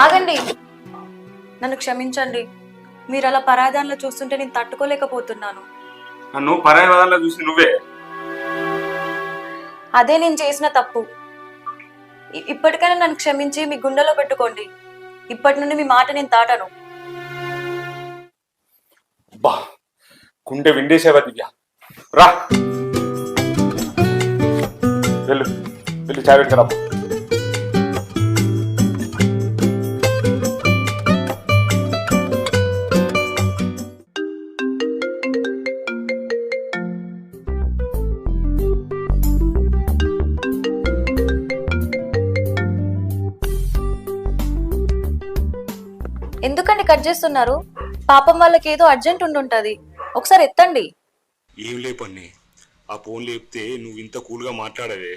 ఆగండి, నన్ను క్షమించండి. మీరు అలా పరాదాన్లో చూస్తుంటే నేను తట్టుకోలేకపోతున్నాను. నన్ను పరాయి వదాల్లో చూసి నువ్వే. అదే నేను చేసిన తప్పు. ఇప్పటికైనా నన్ను క్షమించి మీ గుండెలో పెట్టుకోండి. ఇప్పటి నుండి మీ మాట నేను దాటను. బా గుండె విండేసేవా దివ్య. రా వెళ్ళు, వెళ్ళి చాయ్ పెట్టుకురా. ఎందుకండి కట్ చేస్తున్నారు? పాపం వాళ్ళకి ఏదో అర్జెంట్ ఉండుంటది, ఒకసారి ఎత్తండి. ఏం లేపన్ని, ఆ ఫోన్ లేపితే నువ్వు ఇంత కూల్గా మాట్లాడవే.